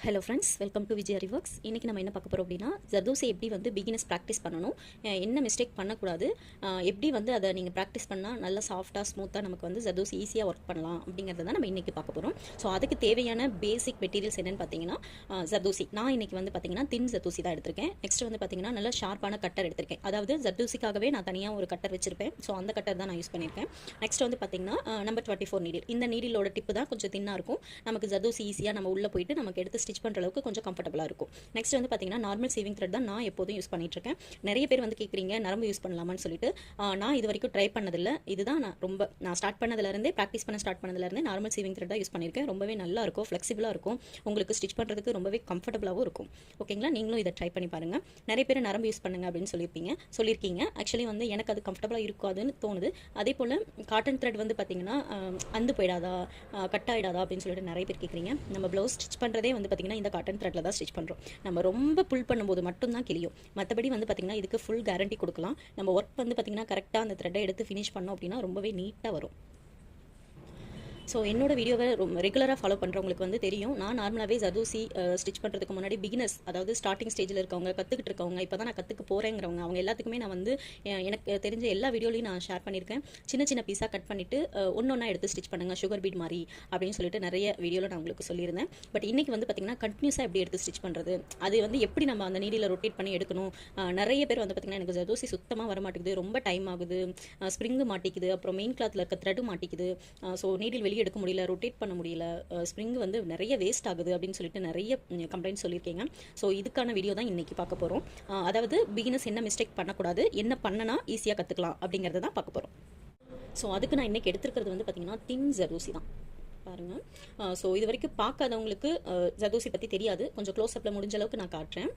Hello friends, welcome to Vijay reworks. இன்றைக்கி நம்ம என்ன பார்க்க போகிறோம் அப்படின்னா, ஜர்தோசி எப்படி வந்து பிகினர்ஸ் ப்ராக்டிஸ் பண்ணணும், என்ன மிஸ்டேக் பண்ணக்கூடாது, எப்படி வந்து அதை நீங்கள் ப்ராக்டிஸ் பண்ணால் நல்லா சாஃப்டாக ஸ்மூத்தாக நமக்கு வந்து ஜர்தோசி ஈஸியாக ஒர்க் பண்ணலாம் அப்படிங்கிறத தான் நம்ம இன்றைக்கி பார்க்க போகிறோம். ஸோ அதுக்கு தேவையான பேசிக் மெட்டீரியல்ஸ் என்னென்னு பார்த்தீங்கன்னா, ஜர்தோசி. நான் இன்றைக்கி வந்து பார்த்தீங்கன்னா தின் ஜர்தோசி தான் எடுத்திருக்கேன். நெக்ஸ்ட் வந்து பார்த்தீங்கன்னா நல்லா ஷார்ப்பான கட்டர் எடுத்திருக்கேன். அதாவது ஜர்தோசிக்காகவே நான் தனியாக ஒரு கட்டர் வச்சிருப்பேன். ஸோ அந்த கட்டர் தான் நான் யூஸ் பண்ணியிருக்கேன். நெக்ஸ்ட் வந்து பார்த்தீங்கன்னா நம்பர் 24 நீடில். இந்த நீடிலோட டிப்பு தான் கொஞ்சம் தின்னாக இருக்கும். நமக்கு ஜர்தோசி ஈஸியாக நம்ம உள்ளே போயிட்டு நமக்கு எடுத்து ஸ்டிச் பண்ணுற அளவுக்கு கொஞ்சம் கம்ஃபர்டபுளாக இருக்கும். நெக்ஸ்ட் வந்து பார்த்தீங்கன்னா நார்மல் சேவிங் த்ரெட் தான் நான் எப்போதும் யூஸ் பண்ணிட்டு இருக்கேன். நிறைய பேர் வந்து கேட்குறீங்க நரம்பு யூஸ் பண்ணலாமான்னு சொல்லிட்டு. நான் இது வரைக்கும் ட்ரை பண்ணதில்லை. இதுதான் நான் ஸ்டார்ட் பண்ணதுலேருந்தே ப்ராக்டிஸ் பண்ண ஸ்டார்ட் பண்ணதுலேருந்தே நார்மல் சேவிங் த்ரெட் தான் யூஸ் பண்ணியிருக்கேன். ரொம்பவே நல்லா இருக்கும், ஃப்ளெக்சிபிளாக இருக்கும், உங்களுக்கு ஸ்டிச் பண்ணுறதுக்கு ரொம்பவே கம்ஃபர்டபுளாகவும் இருக்கும். ஓகேங்களா, நீங்களும் இதை ட்ரை பண்ணி பாருங்கள். நிறைய பேர் நரம்பு யூஸ் பண்ணுங்க அப்படின்னு சொல்லியிருக்கீங்க. ஆக்சுவலி வந்து எனக்கு அது கம்ஃபர்டபுளாக இருக்காதுன்னு தோணுது. அதே போல் காட்டன் த்ரெட் வந்து பார்த்தீங்கன்னா அந்து போயிடாதா, கட் ஆகிடாதா அப்படின்னு சொல்லிட்டு நிறைய பேர் கேட்குறீங்க. நம்ம ப்ளவுஸ் ஸ்டிச் பண்ணுறதே வந்து பார்த்தீங்கன்னா இந்த காட்டன் த்ரெட்ல தான் ஸ்டிச் பண்ணுறோம். நம்ம ரொம்ப புல் பண்ணும்போது மட்டும்தான் கிளியும். மற்றபடி வந்து பார்த்தீங்கன்னா இதுக்கு ஃபுல் கேரண்டி கொடுக்கலாம். நம்ம ஒர்க் வந்து பார்த்தீங்கன்னா கரெக்டாக அந்த த்ரெட்டை எடுத்து ஃபினிஷ் பண்ணோம் அப்படின்னா ரொம்பவே நீட்டாக வரும். ஸோ என்னோட வீடியோவை ரெகுலராக ஃபாலோ பண்ணுறவங்களுக்கு வந்து தெரியும். நான் நார்மலாகவே ஜர்தோசி ஸ்டிச் பண்ணுறதுக்கு முன்னாடி பிகினர்ஸ், அதாவது ஸ்டார்டிங் ஸ்டேஜில் இருக்கவங்க, கற்றுக்கிட்டு இருக்கவங்க, இப்போ தான் நான் கற்றுக்க போகிறேங்கிறவங்க, அவங்க எல்லாத்துக்குமே நான் வந்து எனக்கு தெரிஞ்ச எல்லா வீடியோலையும் நான் ஷேர் பண்ணியிருக்கேன். சின்ன சின்ன பீஸாக கட் பண்ணிவிட்டு ஒன்றா எடுத்து ஸ்டிச் பண்ணுங்கள், சுகர் பீட் மாதிரி அப்படின்னு சொல்லிட்டு நிறைய வீடியோவில் நான் உங்களுக்கு சொல்லியிருந்தேன். பட் இன்றைக்கி வந்து பார்த்திங்கன்னா கண்டினியூஸாக எப்படி எடுத்து ஸ்டிச் பண்ணுறது, அது வந்து எப்படி நம்ம அந்த நீடியில் ரொட்டேட் பண்ணி எடுக்கணும். நிறைய பேர் வந்து பார்த்திங்கன்னா எனக்கு ஜர்தோசி சுத்தமாக வர மாட்டேங்குது, ரொம்ப டைம் ஆகுது, ஸ்ப்ரிங்கு மாட்டிக்குது, அப்புறம் மெயின் கிளாத்தில் இருக்க த்ரெட்டு மாட்டிக்குது, ஸோ நீடில் வெளியே எடுக்க முடியல, ரொட்டேட் பண்ண முடியல, ஸ்ப்ரிங் வந்து நிறைய வேஸ்ட் ஆகுது அப்படின்னு சொல்லிட்டு நிறைய கம்ப்ளைண்ட் சொல்லியிருக்கீங்க. ஸோ இதுக்கான வீடியோ தான் இன்னைக்கு பார்க்க போகிறோம். அதாவது பிகினர்ஸ் என்ன மிஸ்டேக் பண்ணக்கூடாது, என்ன பண்ணனா ஈஸியாக கற்றுக்கலாம் அப்படிங்கிறத தான் பார்க்க போகிறோம். ஸோ அதுக்கு நான் இன்னைக்கு எடுத்துருக்கிறது வந்து பார்த்தீங்கன்னா தின் ஜர்தோசி தான் பாருங்கள். ஸோ இது வரைக்கும் பார்க்காதவங்களுக்கு ஜர்தோசி பற்றி தெரியாது. கொஞ்சம் க்ளோஸ்அப்பில் முடிஞ்ச அளவுக்கு நான் காட்டுறேன்.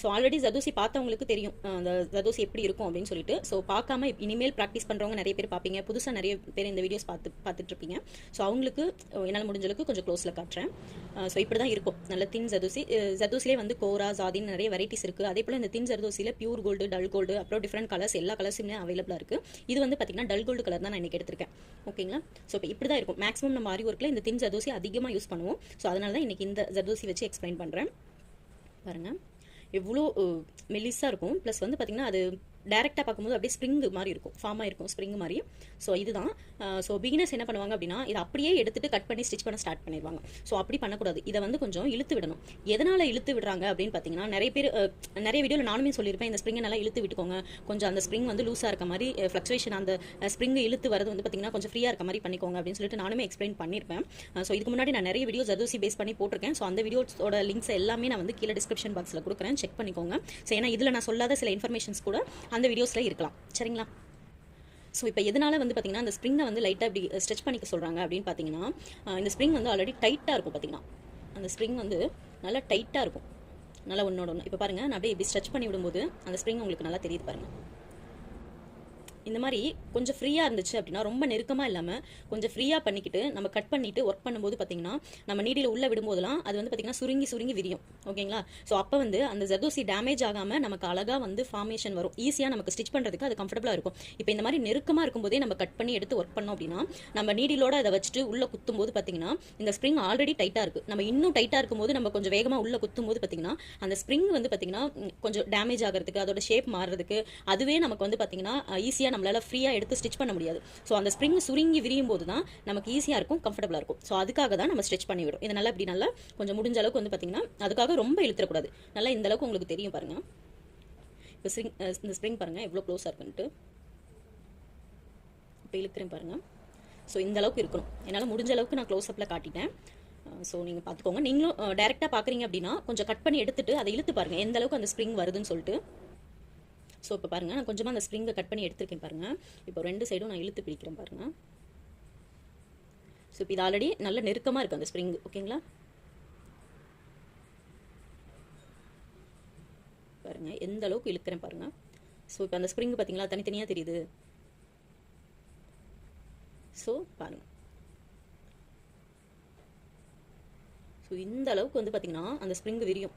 ஸோ ஆல்ரெடி ஜர்தோசி பார்த்தவங்களுக்கு தெரியும் அந்த ஜர்தோசி எப்படி இருக்கும் அப்படின்னு சொல்லிட்டு. ஸோ பார்க்காம இனிமேல் ப்ராக்டிஸ் பண்ணுறவங்க நிறைய பேர் பார்ப்பீங்க, புதுசாக நிறைய பேர் இந்த வீடியோஸ் பார்த்துட்டு இருப்பீங்க. ஸோ அவங்களுக்கு என்னால் முடிஞ்ச அளவுக்கு கொஞ்சம் க்ளோஸில் காட்டுறேன். ஸோ இப்படி தான் இருக்கும் நல்ல தின் ஜர்தோசி. ஜர்தோசிலே வந்து கோரா, ஜாதின்னு நிறைய வெரைட்டிஸ் இருக்குது. அதே போல் இந்த தின் ஜர்தோசியில் பியூர் கோல்டு, டல் கோல்டு, அப்புறம் டிஃப்ரெண்ட் கலர்ஸ், எல்லா கலர்ஸுமே அவைலபிளாக இருக்குது. இது வந்து பார்த்தீங்கன்னா டல் கோல்டு கலர் தான் நான் இன்றைக்கி எடுத்திருக்கேன். ஓகேங்களா, ஸோ இப்போ இப்படி தான் இருக்கும். மேக்ஸிமம் நம்ம ஆரி ஒர்க்கில் இந்த தின் ஜர்தோசி அதிகமாக யூஸ் பண்ணுவோம். ஸோ அதனால தான் இன்றைக்கி இந்த ஜர்தோசி வச்சு எக்ஸ்பிளைன் பண்ணுறேன். பாருங்கள் எவ்வளோ மெலிஸாக இருக்கும். ப்ளஸ் வந்து பார்த்திங்கன்னா அது டேரெக்டாக பார்க்கும்போது அப்படியே ஸ்ப்ரிங் மாதிரி இருக்கும், ஃபார்மாக இருக்கும் ஸ்ப்ரிங் மாதிரி. ஸோ இதுதான். ஸோ பிகினர்ஸ் என்ன பண்ணுவாங்க அப்படின்னா இதை அப்படியே எடுத்துகிட்டு கட் பண்ணி ஸ்டிச் பண்ண ஸ்டார்ட் பண்ணிடுவாங்க. ஸோ அப்படி பண்ணக்கூடாது. இதை வந்து கொஞ்சம் இழுத்து விடணும். எதனால் இழுத்து விடுறாங்க அப்படின்னு பார்த்தீங்கன்னா நிறைய பேர் நிறைய வீடியோவில் நானுமே சொல்லியிருப்பேன், இந்த ஸ்ப்ரிங்கை நல்லா இழுத்து விட்டுக்கோங்க, கொஞ்சம் அந்த ஸ்ப்ரிங் வந்து லூஸாக இருக்க மாதிரி, ஃப்ளக்சுவேஷன் அந்த ஸ்ப்ரிங்கை இழுத்து வரது வந்து பார்த்தீங்கன்னா கொஞ்சம் ஃப்ரீயாக இருக்க மாதிரி பண்ணிக்கோங்க அப்படின்னு சொல்லிட்டு நானுமே எக்ஸ்பிளைன் பண்ணியிருப்பேன். ஸோ இதுக்கு முன்னாடி நான் நிறைய வீடியோ ஜர்தோசி பேஸ் பண்ணி போட்டிருக்கேன். ஸோ அந்த வீடியோஸோட லிங்க்ஸ் எல்லாமே நான் வந்து கீழே டிஸ்கிரிப்ஷன் பாக்ஸில் கொடுக்குறேன், செக் பண்ணிக்கோங்க. ஸோ ஏன்னா இதில் நான் சொல்லாத சில இன்ஃபர்மேஷன்ஸ் கூட அந்த வீடியோஸில் இருக்கலாம். சரிங்களா, ஸோ இப்போ எதனால் வந்து பார்த்தீங்கன்னா அந்த ஸ்ப்ரிங்கை வந்து லைட்டாக இப்படி ஸ்ட்ரெச் பண்ணிக்க சொல்கிறாங்க அப்படின்னு பார்த்தீங்கன்னா இந்த ஸ்ப்ரிங் வந்து ஆல்ரெடி டைட்டாக இருக்கும். பார்த்தீங்கன்னா அந்த ஸ்ப்ரிங் வந்து நல்லா டைட்டாக இருக்கும், நல்லா ஒன்றோட ஒன்று. இப்போ பாருங்கள், நான் அப்படியே இப்படி ஸ்ட்ரெச் பண்ணி விடும்போது அந்த ஸ்ப்ரிங் உங்களுக்கு நல்லா தெரியுது பாருங்கள். இந்த மாதிரி கொஞ்சம் ஃப்ரீயாக இருந்துச்சு அப்படின்னா, ரொம்ப நெருக்கமாக இல்லாமல் கொஞ்சம் ஃப்ரீயாக பண்ணிக்கிட்டு நம்ம கட் பண்ணிவிட்டு ஒர்க் பண்ணும்போது பார்த்தீங்கன்னா நம்ம நீடியில் உள்ளே விடும்போதெல்லாம் அது வந்து பார்த்தீங்கன்னா சுருங்கி விரியும். ஓகேங்களா, ஸோ அப்போ வந்து அந்த ஜர்தோசி டேமேஜ் ஆகாமல் நமக்கு அழகாக வந்து ஃபார்மேஷன் வரும். ஈஸியாக நமக்கு ஸ்டிச் பண்ணுறதுக்கு அது கம்ஃபர்டபுளாக இருக்கும். இப்போ இந்த மாதிரி நெருக்கமாக இருக்கும்போதே நம்ம கட் பண்ணி எடுத்து ஒர்க் பண்ணோம் அப்படின்னா நம்ம நீடிலோட அதை வச்சுட்டு உள்ளே குத்தும் போது பார்த்தீங்கன்னா இந்த ஸ்ப்ரிங் ஆல்ரெடி டைட்டாக இருக்குது. நம்ம இன்னும் டைட்டாக இருக்கும்போது நம்ம கொஞ்சம் வேகமாக உள்ளே குத்தும் போது பார்த்தீங்கன்னா அந்த ஸ்ப்ரிங் வந்து பார்த்தீங்கன்னா கொஞ்சம் டேமேஜ் ஆகிறதுக்கு, அதோட ஷேப் மாறுறதுக்கு அதுவே நமக்கு வந்து பார்த்தீங்கன்னா ஈஸியாக நம்மளால ஃப்ரீயாக எடுத்து ஸ்டிச் பண்ண முடியாது. ஸோ அந்த ஸ்ப்ரிங் சுருங்கி விரியும் போது தான் நமக்கு ஈஸியாக இருக்கும், கம்ஃபர்டபுளாக இருக்கும். ஸோ அதுக்காக தான் நம்ம ஸ்டிச் பண்ணி விடும். இதனால இப்படி நல்லா கொஞ்சம் முடிஞ்ச அளவுக்கு வந்து பார்த்தீங்கன்னா அதுக்காக ரொம்ப இழுத்துறக்கூடாது. நல்லா இந்த அளவுக்கு உங்களுக்கு தெரியும் பாருங்கள். இப்போ இந்த ஸ்ப்ரிங் பாருங்கள் எவ்வளோ க்ளோஸாக இருக்குன்ட்டு. இப்போ இழுக்கிறேன் பாருங்கள். ஸோ இந்த அளவுக்கு இருக்கணும். என்னால் முடிஞ்ச அளவுக்கு நான் க்ளோஸ்அப்பில் காட்டிட்டேன். ஸோ நீங்கள் பார்த்துக்கோங்க. நீங்களும் டேரெக்டாக பார்க்குறீங்க அப்படின்னா கொஞ்சம் கட் பண்ணி எடுத்துட்டு அதை இழுத்து பாருங்கள் எந்த அளவுக்கு அந்த ஸ்ப்ரிங் வருதுன்னு சொல்லிட்டு. ஸோ இப்போ பாருங்கள், நான் கொஞ்சமாக அந்த ஸ்ப்ரிங்கை கட் பண்ணி எடுத்துருக்கேன் பாருங்கள். இப்போ ரெண்டு சைடும் நான் இழுத்து பிடிக்கிறேன் பாருங்கள். ஸோ இப்போ இது ஆல்ரெடி நல்ல நெருக்கமாக இருக்குது அந்த ஸ்ப்ரிங். ஓகேங்களா, பாருங்கள் எந்த அளவுக்கு இழுக்கிறேன் பாருங்கள். ஸோ இப்போ அந்த ஸ்ப்ரிங் பார்த்தீங்களா தனித்தனியாக தெரியுது. ஸோ பாருங்கள், ஸோ இந்த அளவுக்கு வந்து பார்த்தீங்கன்னா அந்த ஸ்ப்ரிங் விரியும்.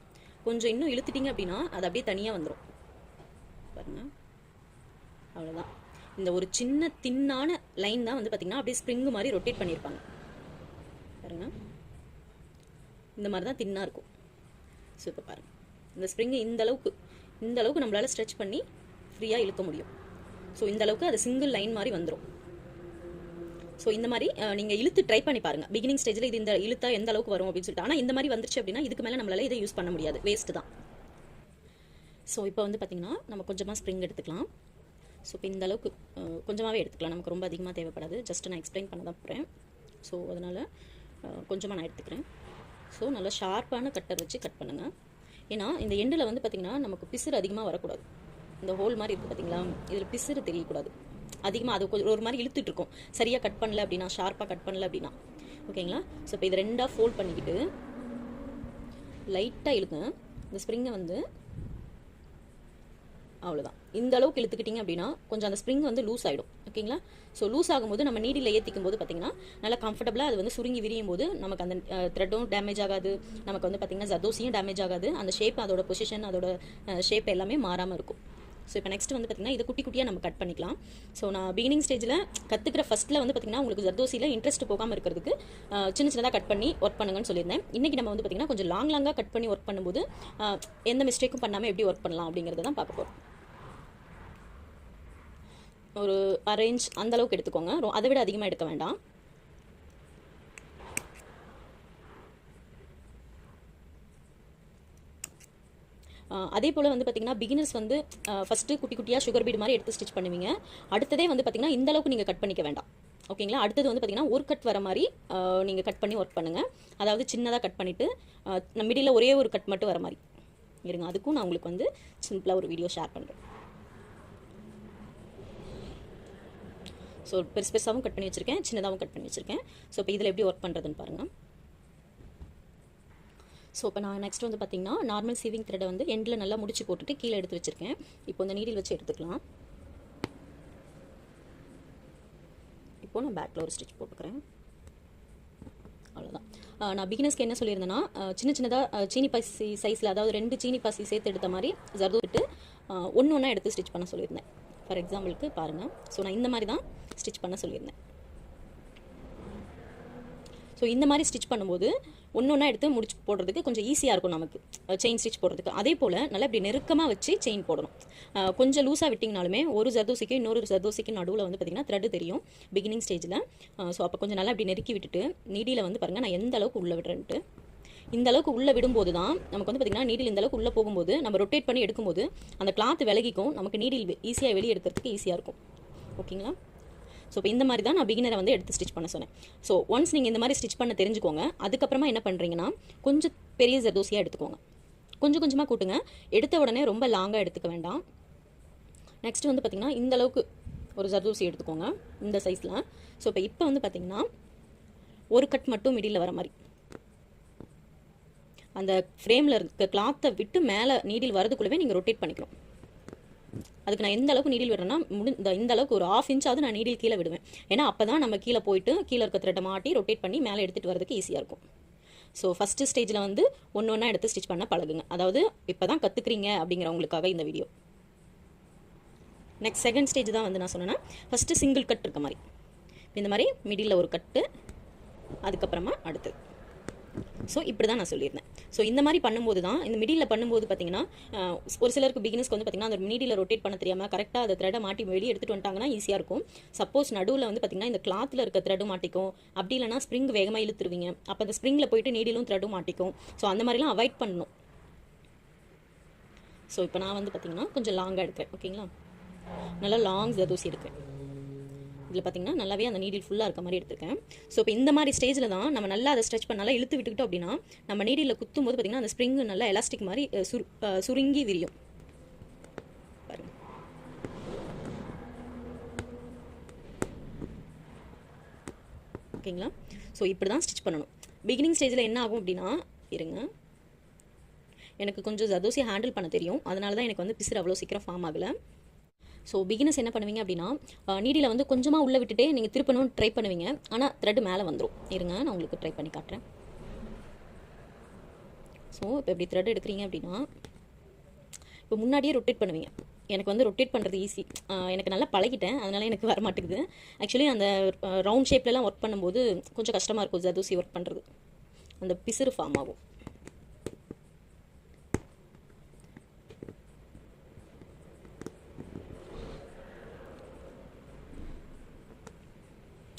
கொஞ்சம் இன்னும் இழுத்துட்டிங்க அப்படின்னா அது அப்படியே தனியாக வந்துடும் பாருங்க. அவ்வளோதான். இந்த ஒரு சின்ன தின்னான லைன் தான் வந்து பார்த்தீங்கன்னா அப்படியே ஸ்ப்ரிங் மாதிரி ரொட்டேட் பண்ணியிருப்பாங்க பாருங்க. இந்த மாதிரி தான் தின்னாக இருக்கும். ஸோ இப்போ பாருங்கள், இந்த ஸ்ப்ரிங்கு இந்த அளவுக்கு நம்மளால் ஸ்ட்ரெச் பண்ணி ஃப்ரீயாக இழுக்க முடியும். ஸோ இந்த அளவுக்கு அது சிங்கிள் லைன் மாதிரி வந்துடும். ஸோ இந்த மாதிரி நீங்கள் இழுத்து ட்ரை பண்ணி பாருங்கள். பிகினிங் ஸ்டேஜில் இது இந்த இழுத்தா எந்த அளவுக்கு வரும் அப்படின்னு சொல்லிட்டு. ஆனால் இந்த மாதிரி வந்துருச்சு அப்படின்னா இதுக்கு மேலே நம்மளால் இதை யூஸ் பண்ண முடியாது, வேஸ்ட்டு தான். ஸோ இப்போ வந்து பார்த்திங்கன்னா நம்ம கொஞ்சமாக ஸ்ப்ரிங் எடுத்துக்கலாம். ஸோ இப்போ இந்த அளவுக்கு கொஞ்சமாகவே எடுத்துக்கலாம், நமக்கு ரொம்ப அதிகமாக தேவைப்படாது. ஜஸ்ட் நான் எக்ஸ்பிளைன் பண்ண தான் போகிறேன். ஸோ அதனால் கொஞ்சமாக நான் எடுத்துக்கிறேன். ஸோ நல்லா ஷார்ப்பான கட்டர் வச்சு கட் பண்ணுங்கள். ஏன்னா இந்த எண்டில் வந்து பார்த்திங்கன்னா நமக்கு பிசுறு அதிகமாக வரக்கூடாது. இந்த ஹோல் மாதிரி இருக்குது பார்த்திங்களா, இதில் பிசுறு தெரியக்கூடாது அதிகமாக. அது கொஞ்சம் ஒரு மாதிரி இழுத்துட்ருக்கும் சரியாக கட் பண்ணல அப்படின்னா, ஷார்ப்பாக கட் பண்ணல அப்படின்னா. ஓகேங்களா? ஸோ இப்போ இதை ரெண்டாக ஃபோல்ட் பண்ணிக்கிட்டு லைட்டாக இழுங்க. இந்த ஸ்ப்ரிங்கை வந்து அவ்வளோதான், இந்த அளவுக்கு இழுத்துக்கிட்டிங்க அப்படின்னா கொஞ்சம் அந்த ஸ்ப்ரிங் வந்து லூஸ் ஆகிடும். ஓகேங்களா? ஸோ லூஸ் ஆகும்போது நம்ம நீடில் ஏற்றிக்கும் போது பார்த்திங்கன்னா நல்லா கம்ஃபர்டபுளாக அது வந்து சுருங்கி விரியும் போது நமக்கு அந்த த்ரெட்டும் டேமேஜ் ஆகாது, நமக்கு வந்து பார்த்திங்கன்னா ஜர்தோசியும் டேமேஜ் ஆகாது, அந்த ஷேப் அதோட பொசிஷன் அதோட ஷேப் எல்லாமே மாறாமல் இருக்கும். ஸோ இப்போ நெக்ஸ்ட் வந்து பார்த்திங்கன்னா இதை குட்டி குட்டியாக நம்ம கட் பண்ணிக்கலாம். ஸோ நான் பிகினிங் ஸ்டேஜில் கற்றுக்கிற ஃபஸ்ட்டில் வந்து பார்த்திங்கன்னா உங்களுக்கு ஜர்தோசியில் இன்ட்ரெஸ்ட் போகாமல் இருக்கிறதுக்கு சின்ன சின்னதாக கட் பண்ணி ஒர்க் பண்ணுங்கன்னு சொல்லியிருந்தேன். இன்றைக்கி நம்ம வந்து பார்த்திங்கன்னா கொஞ்சம் லாங்காக கட் பண்ணி ஒர்க் பண்ணும்போது எந்த மிஸ்டேக்கும் பண்ணாமல் எப்படி ஒர்க் பண்ணலாம் அப்படிங்கிறத தான் பார்க்க போகிறோம். ஒரு அரை இன்ச் அந்தளவுக்கு எடுத்துக்கோங்க, அதை விட அதிகமாக எடுக்க வேண்டாம். அதே போல் வந்து பார்த்திங்கன்னா பிகினர்ஸ் வந்து ஃபஸ்ட்டு குட்டி குட்டியாக சுகர் பீடு மாதிரி எடுத்து ஸ்டிச் பண்ணுவீங்க. அடுத்ததே வந்து பார்த்திங்கன்னா இந்த அளவுக்கு நீங்கள் கட் பண்ணிக்க வேண்டாம். ஓகேங்களா? அடுத்தது வந்து பார்த்திங்கன்னா ஒரு கட் வர மாதிரி நீங்கள் கட் பண்ணி ஒர்க் பண்ணுங்கள். அதாவது சின்னதாக கட் பண்ணிவிட்டு மிடில் ஒரே ஒரு கட் மட்டும் வர மாதிரி இருங்க. அதுக்கும் நான் உங்களுக்கு வந்து சிம்பிளாக ஒரு வீடியோ ஷேர் பண்ணுறேன். ஸோ பெருசாகவும் கட் பண்ணி வச்சுருக்கேன், சின்னதாகவும் கட் பண்ணி வச்சுருக்கேன். ஸோ இப்போ இதில் எப்படி ஒர்க் பண்ணுறதுன்னு பாருங்கள். ஸோ இப்போ நான் நெக்ஸ்ட் வந்து பார்த்திங்கன்னா நார்மல் சீவிங் த்ரெட்டை வந்து எண்டில் நல்லா முடிச்சு போட்டுட்டு கீழே எடுத்து வச்சுருக்கேன். இப்போ இந்த நீடில் வச்சு எடுத்துக்கலாம். இப்போது நான் பேக்கில் ஒரு ஸ்டிச் போட்டுக்கிறேன். அவ்வளோதான். நான் பிகினர்ஸ்க்கு என்ன சொல்லியிருந்தேன்னா சின்ன சின்னதாக சீனி பாசி சைஸில், அதாவது 2 சீனி பாசி சேர்த்து எடுத்த மாதிரி ஜர்தோ விட்டு ஒன்று ஒன்றா எடுத்து ஸ்டிச் பண்ண சொல்லியிருந்தேன். ஃபார் எக்ஸாம்பிளுக்கு பாருங்கள். ஸோ நான் இந்த மாதிரி தான் ஸ்டிச் பண்ண சொல்லியிருந்தேன். ஸோ இந்த மாதிரி ஸ்டிச் பண்ணும்போது ஒன்று ஒன்றா எடுத்து முடிச்சு போடுறதுக்கு கொஞ்சம் ஈஸியாக இருக்கும் நமக்கு, செயின் ஸ்டிச் போடுறதுக்கு. அதே போல் நல்லா இப்படி நெருக்கமாக வச்சு செயின் போடணும். கொஞ்சம் லூஸாக விட்டிங்கனாலுமே ஒரு ஜர்தோசிக்கு இன்னொரு ஜர்தோசிக்கு நடுவில் வந்து பார்த்திங்கன்னா த்ரெட் தெரியும் பிகினிங் ஸ்டேஜில். ஸோ அப்போ கொஞ்சம் நல்லா இப்படி நெருக்கி விட்டுட்டு நீடியில் வந்து பாருங்கள் நான் எந்த அளவுக்கு உள்ளே விடுறேன்ட்டு. இந்த அளவுக்கு உள்ளே விடும்போது தான் நமக்கு வந்து பார்த்திங்கன்னா நீடில் இந்த அளவுக்கு உள்ளே போகும்போது நம்ம ரொட்டேட் பண்ணி எடுக்கும்போது அந்த கிளாத் விலகிக்கும், நமக்கு நீடில் ஈஸியாக வெளியே எடுக்கிறதுக்கு ஈஸியாக இருக்கும். ஓகேங்களா? ஸோ இப்போ இந்த மாதிரி தான் நான் பிகினரை வந்து எடுத்து ஸ்டிச் பண்ண சொன்னேன். ஸோ ஒன்ஸ் நீங்கள் இந்த மாதிரி ஸ்டிச் பண்ண தெரிஞ்சுக்கோங்க. அதுக்கப்புறமா என்ன பண்ணுறீங்கன்னா கொஞ்சம் பெரிய ஜர்தோசியாக எடுத்துக்கோங்க. கொஞ்சம் கொஞ்சமாக கூட்டுங்க, எடுத்த உடனே ரொம்ப லாங்காக எடுத்துக்க வேண்டாம். நெக்ஸ்ட் வந்து பார்த்திங்கன்னா இந்த அளவுக்கு ஒரு ஜர்தோசி எடுத்துக்கோங்க இந்த சைஸில். ஸோ இப்போ வந்து பார்த்திங்கன்னா ஒரு கட் மட்டும் மிடில் வர மாதிரி அந்த ஃப்ரேமில் இருக்க கிளாத்தை விட்டு மேலே நீடில் வரதுக்குள்ளவே நீங்கள் ரொட்டேட் பண்ணிக்கணும். அதுக்கு நான் எந்த அளவுக்கு நீடில் விடுறேன்னா இந்த அளவுக்கு ஒரு 1/2 இன்ச்சாவது நான் நீடில் கீழே விடுவேன். ஏன்னா அப்போ தான் நம்ம கீழே போயிட்டு கீழே இருக்க த்ரெட்டை மாட்டி ரொட்டேட் பண்ணி மேலே எடுத்துகிட்டு வரதுக்கு ஈஸியாக இருக்கும். ஸோ ஃபஸ்ட்டு ஸ்டேஜில் வந்து ஒன்று ஒன்றா எடுத்து ஸ்டிச் பண்ண பழகுங்க. அதாவது இப்போ தான் கற்றுக்குறீங்க அப்படிங்கிறவங்களுக்காக இந்த வீடியோ. நெக்ஸ்ட் செகண்ட் ஸ்டேஜ் தான் வந்து நான் சொன்னேன்னா ஃபஸ்ட்டு சிங்கிள் கட் இருக்க மாதிரி இந்த மாதிரி மிடில் ஒரு கட்டு, அதுக்கப்புறமா அடுத்தது. ஸோ இப்படி தான் நான் சொல்லியிருந்தேன். ஸோ இந்த மாதிரி பண்ணும்போது தான் இந்த மிடில் பண்ணும்போது பார்த்தீங்கன்னா ஒரு சிலருக்கு பிகினர்ஸ்க்கு வந்து பார்த்திங்கன்னா அந்த மிடில் ரொட்டேட் பண்ண தெரியாமல் கரெக்டாக அந்த த்ரெட்டை மாட்டி வெளியே எடுத்துகிட்டு வந்துட்டாங்கன்னா ஈஸியாக இருக்கும். சப்போஸ் நடுவில் வந்து பார்த்திங்கன்னா இந்த கிளாத்தில் இருக்க த்ரெட்டும் மாட்டிக்கும், அப்படி இல்லைனா ஸ்ப்ரிங் வேகமாக இழுத்துருவீங்க. அப்போ அந்த ஸ்ப்ரிங்கில் போயிட்டு நீடிலும் த்ரெட்டும் மாட்டிக்கும். ஸோ அந்த மாதிரிலாம் அவாய்ட் பண்ணணும். ஸோ இப்போ நான் வந்து பார்த்திங்கன்னா கொஞ்சம் லாங்காக எடுக்கிறேன். ஓகேங்களா? நல்லா லாங் ஜர்தோசி எடுக்கிறேன். இதில் பார்த்திங்கன்னா நல்லாவே அந்த நீடில் ஃபுல்லாக இருக்க மாதிரி எடுத்துருக்கேன். ஸோ இப்போ இந்த மாதிரி ஸ்டேஜில் தான் நம்ம நல்லா அதை ஸ்ட்ரெச் பண்ண நல்லா இழுத்து விட்டுக்கிட்டோம் அப்படின்னா நம்ம நீடில் குத்தும் போது பார்த்திங்கன்னா அந்த ஸ்ப்ரிங் நல்லா எலாஸ்டிக் மாதிரி சுருங்கி விரியும். பாருங்கள். ஓகேங்களா? ஸோ இப்படி தான் ஸ்டிச் பண்ணணும். பிகினிங் ஸ்டேஜில் என்ன ஆகும் அப்படின்னா, இருங்க, எனக்கு கொஞ்சம் ஜர்தோசி ஹேண்டில் பண்ண தெரியும், அதனால தான் எனக்கு வந்து பிசுறு அவ்வளோ சீக்கிரம் ஃபார்ம் ஆகலை. ஸோ பிகினர்ஸ் என்ன பண்ணுவீங்க அப்படின்னா நீடியில் வந்து கொஞ்சமாக உள்ளே விட்டுட்டே நீங்கள் திருப்பணும்னு ட்ரை பண்ணுவீங்க. ஆனால் த்ரெட் மேலே வந்துடும். இருங்க, நான் உங்களுக்கு ட்ரை பண்ணி காட்டுறேன். ஸோ இப்போ எப்படி த்ரெட் எடுக்கிறீங்க அப்படின்னா இப்போ முன்னாடியே ரொட்டேட் பண்ணுவீங்க. எனக்கு வந்து ரொட்டேட் பண்ணுறது ஈஸி, எனக்கு நல்லா பழகிட்டேன், அதனால எனக்கு வர மாட்டேங்குது. ஆக்சுவலி அந்த ரவுண்ட் ஷேப்லலாம் ஒர்க் பண்ணும்போது கொஞ்சம் கஷ்டமாக இருக்கும் ஜர்தோசி ஒர்க் பண்ணுறது, அந்த பிசுறு ஃபார்ம் ஆகும்.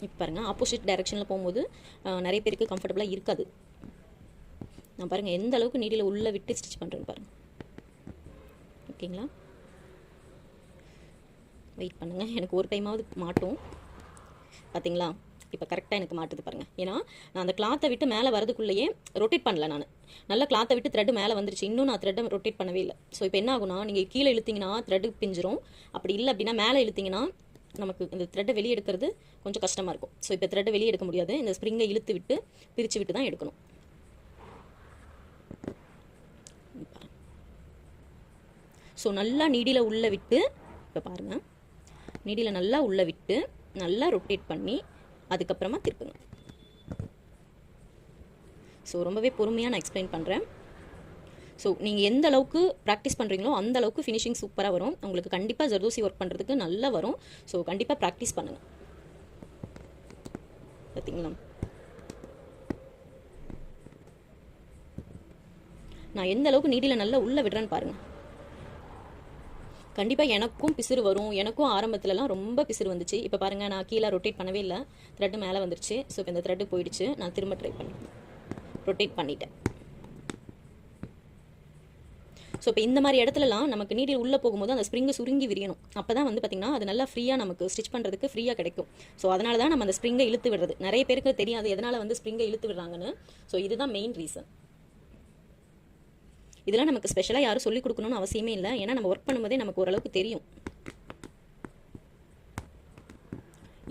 இப்போ பாருங்கள் ஆப்போசிட் டைரெக்ஷனில் போகும்போது நிறைய பேருக்கு கம்ஃபர்டபுளாக இருக்காது. நான் பாருங்கள் எந்த அளவுக்கு நீடியில் உள்ளே விட்டு ஸ்டிச் பண்ணுறேன்னு பாருங்கள். ஓகேங்களா, வெயிட் பண்ணுங்கள், எனக்கு ஒரு டைமாவது மாட்டும். பார்த்தீங்களா, இப்போ கரெக்டாக எனக்கு மாட்டுது பாருங்கள். ஏன்னா நான் அந்த கிளாத்தை விட்டு மேலே வரதுக்குள்ளேயே ரொட்டேட் பண்ணல, நான் நல்லா கிளாத்தை விட்டு த்ரெட்டு மேலே வந்துருச்சு, இன்னும் நான் த்ரெட்டை ரொட்டேட் பண்ணவே இல்லை. ஸோ இப்போ என்ன ஆகுனா, நீங்கள் கீழே இழுத்திங்கன்னா த்ரெட்டு பிஞ்சிரும், அப்படி இல்லை அப்படின்னா மேலே இழுத்திங்கன்னா நமக்கு இந்த த்ரெட்டை வெளியே எடுக்கிறது கொஞ்சம் கஷ்டமாக இருக்கும். ஸோ இப்போ த்ரெட்டை வெளியே எடுக்க முடியாது, இந்த ஸ்ப்ரிங்கை இழுத்து விட்டு பிரித்து விட்டு தான் எடுக்கணும். ஸோ நல்லா நீடியில் உள்ளே விட்டு, இப்போ பாருங்கள் நீடியில் நல்லா உள்ளே விட்டு நல்லா ரொட்டேட் பண்ணி அதுக்கப்புறமா திருப்புங்க. ஸோ ரொம்பவே பொறுமையாக நான் எக்ஸ்பிளைன் பண்ணுறேன். ஸோ நீங்கள் எந்த அளவுக்கு ப்ராக்டிஸ் பண்ணுறீங்களோ அந்த அளவுக்கு ஃபினிஷிங் சூப்பராக வரும். உங்களுக்கு கண்டிப்பாக ஜர்தோசி ஒர்க் பண்ணுறதுக்கு நல்லா வரும். ஸோ கண்டிப்பாக ப்ராக்டிஸ் பண்ணுங்கள். பார்த்தீங்களா, நான் எந்த அளவுக்கு நீடியில் நல்லா உள்ளே விடுறேன்னு பாருங்கள். கண்டிப்பாக எனக்கும் பிசுறு வரும். எனக்கும் ஆரம்பத்துலலாம் ரொம்ப பிசுறு வந்துச்சு. இப்போ பாருங்கள், நான் கீழே ரொட்டேட் பண்ணவே இல்லை, த்ரெட்டு மேலே வந்துருச்சு. ஸோ இப்போ இந்த த்ரெட்டு போயிடுச்சு, நான் திரும்ப ட்ரை பண்ணேன், ரொட்டேட் பண்ணிட்டேன். ஸோ இப்போ இந்த மாதிரி இடத்துலலாம் நமக்கு நீடில் உள்ளே போகும்போது அந்த ஸ்ப்ரிங்கை சுருங்கி விரியணும். அப்போ தான் வந்து பார்த்திங்கன்னா அது நல்லா ஃப்ரீயாக நமக்கு ஸ்டிச் பண்ணுறதுக்கு ஃப்ரீயாக கிடைக்கும். ஸோ அதனால தான் நம்ம அந்த ஸ்ப்ரிங்கை இழுத்து விடுறது. நிறைய பேருக்கு தெரியாது எதனால் வந்து ஸ்ப்ரிங்கை இழுத்து விடுறாங்கன்னு. ஸோ இதுதான் மெயின் ரீசன். இதெல்லாம் நமக்கு ஸ்பெஷலாக யாரும் சொல்லிக் கொடுக்கணும்னு அவசியமே இல்லை. ஏன்னா நம்ம ஒர்க் பண்ணும்போதே நமக்கு ஓரளவுக்கு தெரியும்.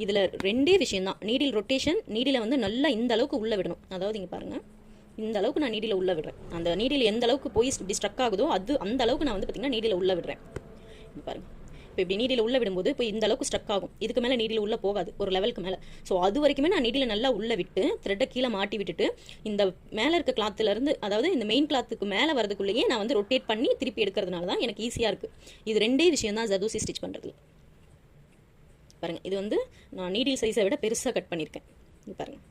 இதில் ரெண்டே விஷயம்தான், நீடில் ரொட்டேஷன். நீடில் வந்து நல்லா இந்த அளவுக்கு உள்ளே விடணும். அதாவது இங்கே பாருங்கள், இந்த அளவுக்கு நான் நீடில் உள்ளே விடுறேன். அந்த நீடில் எந்த அளவுக்கு போய் இப்படி ஸ்ட்ரக் ஆகுதோ அந்த அளவுக்கு நான் வந்து பார்த்திங்கன்னா நீடில் உள்ளே விடுறேன். பாருங்கள், இப்போ இப்படி நீடில் உள்ளே விடும்போது இப்போ இந்த அளவுக்கு ஸ்ட்ரக் ஆகும். இதுக்கு மேலே நீடில் உள்ளே போகாது, ஒரு லெவலுக்கு மேலே. ஸோ அது வரைக்குமே நான் நீடில் நல்லா உள்ளே விட்டு த்ரெட்டை கீழே மாட்டி விட்டுட்டு இந்த மேலே இருக்க கிளாத்துலேருந்து, அதாவது இந்த மெயின் கிளாத்துக்கு மேலே வரதுக்குள்ளேயே நான் வந்து ரொட்டேட் பண்ணி திருப்பி எடுக்கிறதுனால தான் எனக்கு ஈஸியாக இருக்குது. இது ரெண்டே விஷயம் தான் ஜர்தோசி ஸ்டிச் பண்ணுறதுல. பாருங்கள், இது வந்து நான் நீடில் சைஸை விட பெருசாக கட் பண்ணியிருக்கேன். இது பாருங்கள்.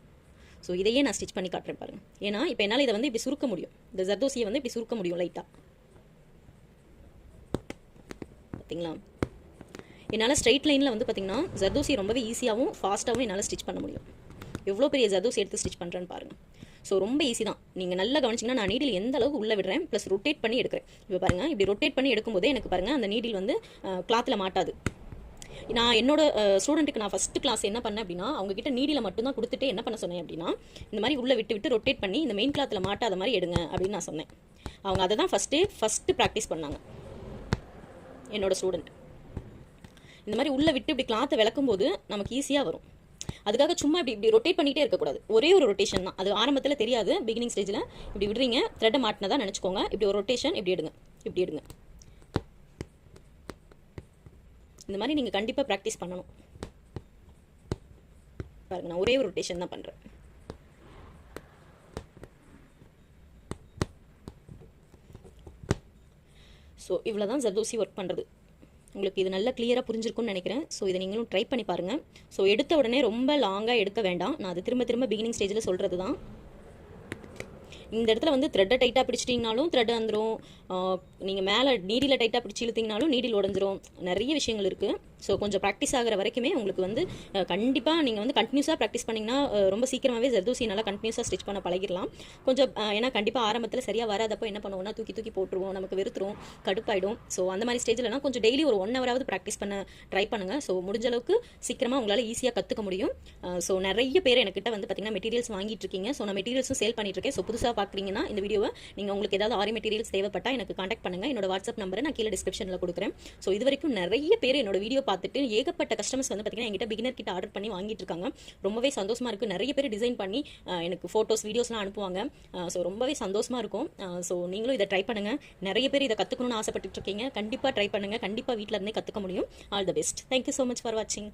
ஸோ இதையே நான் ஸ்டிச் பண்ணி காட்டுறேன் பாருங்கள். ஏன்னா இப்போ என்னால் இதை வந்து இப்படி சுருக்க முடியும், இந்த ஜர்தோசியை வந்து இப்படி சுருக்க முடியும் லைட்டாக. பார்த்தீங்களா, என்னால் ஸ்ட்ரைட் லைனில் வந்து பார்த்திங்கன்னா ஜர்தோசி ரொம்பவே ஈஸியாகவும் ஃபாஸ்ட்டாகவும் என்னால் ஸ்டிச் பண்ண முடியும். எவ்வளோ பெரிய ஜர்தோசி எடுத்து ஸ்டிச் பண்ணுறேன்னு பாருங்கள். ஸோ ரொம்ப ஈஸி தான். நீங்கள் நல்லா கவனிச்சிங்கன்னா நான் நீடில் எந்த அளவுக்கு உள்ளே விடுறேன், ப்ளஸ் ரொட்டேட் பண்ணி எடுக்கிறேன். இப்போ பாருங்கள், இப்படி ரொட்டேட் பண்ணி எடுக்கும்போதே எனக்கு பாருங்கள் அந்த நீடில் வந்து கிளாத்தில் மாட்டாது. நான் என்னோட ஸ்டூடெண்ட்டுக்கு நான் ஃபஸ்ட்டு கிளாஸ் என்ன பண்ணேன் அப்படின்னா, அவங்ககிட்ட நீடில் மட்டும்தான் கொடுத்துட்டு என்ன பண்ண சொன்னேன் அப்படின்னா, இந்த மாதிரி உள்ளே விட்டு விட்டு ரொட்டேட் பண்ணி இந்த மெயின் கிளாத்தில் மாட்டாத மாதிரி எடுங்க அப்படின்னு நான் சொன்னேன். அவங்க அதை தான் ஃபஸ்ட்டு ப்ராக்டிஸ் பண்ணாங்க என்னோட ஸ்டூடெண்ட். இந்த மாதிரி உள்ளே விட்டு இப்படி கிளாத்தை விளக்கும் போது நமக்கு ஈஸியாக வரும். அதுக்காக சும்மா இப்படி ரொட்டேட் பண்ணிகிட்டே இருக்கக்கூடாது. ஒரே ஒரு ரொட்டேஷன் தான். அது ஆரம்பத்தில் தெரியாது, பிகினிங் ஸ்டேஜில் இப்படி விடுறீங்க, த்ரெட்டை மாட்டினதா நினச்சிக்கோங்க. இப்படி ஒரு ரொட்டேஷன், இப்படி எடுங்க, இப்படி எடுங்க. இந்த மாதிரி நீங்கள் கண்டிப்பாக ப்ராக்டிஸ் பண்ணணும். பாருங்க, நான் ஒரே ஒரு ரொட்டேஷன் தான் பண்ணுறேன். ஸோ இவ்வளோ தான் ஜர்தோசி ஒர்க் பண்ணுறது. உங்களுக்கு இது நல்லா கிளியராக புரிஞ்சிருக்கும்னு நினைக்கிறேன். ஸோ இதை நீங்களும் ட்ரை பண்ணி பாருங்கள். ஸோ எடுத்த உடனே ரொம்ப லாங்காக எடுக்க வேண்டாம். நான் அது திரும்ப திரும்ப பிகினிங் ஸ்டேஜில் சொல்கிறது தான். இந்த இடத்துல வந்து த்ரெட்டை டைட்டாக பிடிச்சிட்டிங்கனாலும் த்ரெட் வந்துடும். நீங்கள் மேலே நீடில் டைட்டாக பிடிச்சி இழுத்திங்கனாலும் நீடில் உடஞ்சிரும். நிறைய விஷயங்கள் இருக்குது. ஸோ கொஞ்சம் ப்ராக்டிஸ் ஆகிற வரைக்குமே உங்களுக்கு வந்து கண்டிப்பாக நீங்கள் வந்து கண்டினியூஸாக ப்ராக்டிஸ் பண்ணிங்கன்னா ரொம்ப சீக்கிரமாகவே ஜர்தோசி நல்லா கண்டினியூஸாக ஸ்டிச் பண்ண பழகிடலாம். கொஞ்சம் ஏன்னா கண்டிப்பாக ஆரம்பத்தில் சரியாக வராதப்போ என்ன பண்ணுவோம்னா தூக்கி போட்டுருவோம், நமக்கு வெறுத்துரும், கடுப்பாயிடும். ஸோ அந்த மாதிரி ஸ்டேஜில்னா கொஞ்சம் டெய்லி ஒரு 1 ஹவராவது ப்ராக்டிஸ் பண்ண ட்ரை பண்ணுங்கள். ஸோ முடிஞ்ச அளவுக்கு சீக்கிரமாக உங்களால் ஈஸியாக கற்றுக்க முடியும். ஸோ நிறைய பேர் என்கிட்ட வந்து பார்த்திங்கன்னா மெட்டீரியல்ஸ் வாங்கிட்டு இருக்கீங்க. ஸோ நான் மெட்டீரியல்ஸும் சேல் பண்ணிட்டு இருக்கேன். ஸோ புதுசாக பார்க்குறீங்கன்னா இந்த வீடியோவை நீங்கள் உங்களுக்கு ஏதாவது ஆரி மெட்டீரியல்ஸ் தேவைப்பட்டால் எனக்கு காண்டாக்ட் பண்ணுங்கள். என்னோட வாட்ஸ்அப் நம்பரை நான் கீழே டிஸ்கிரிப்ஷனில் கொடுக்குறேன். ஸோ இது வரைக்கும் நிறைய பேர் என்னோட வீடியோ பார்த்துட்டு ஏகப்பட்ட கஸ்டமர்ஸ் வந்து பார்த்தீங்கன்னா என்கிட்ட பிகினர் கிட்ட ஆர்டர் பண்ணி வாங்கிட்டு இருக்காங்க. ரொம்பவே சந்தோஷமா இருக்கு. நிறைய பேர் டிசைன் பண்ணி எனக்கு ஃபோட்டோஸ் வீடியோஸ்லாம் அனுப்புவாங்க. ஸோ ரொம்பவே சந்தோஷமா இருக்கும். ஸோ நீங்களும் இதை ட்ரை பண்ணுங்க. நிறைய பேர் இதை கற்றுக்கணும்னு ஆசைப்பட்டு இருக்கீங்க. கண்டிப்பாக ட்ரை பண்ணுங்க. கண்டிப்பாக வீட்டில் இருந்தே கற்றுக்க முடியும். All the best. Thank you so much for வாட்சிங்.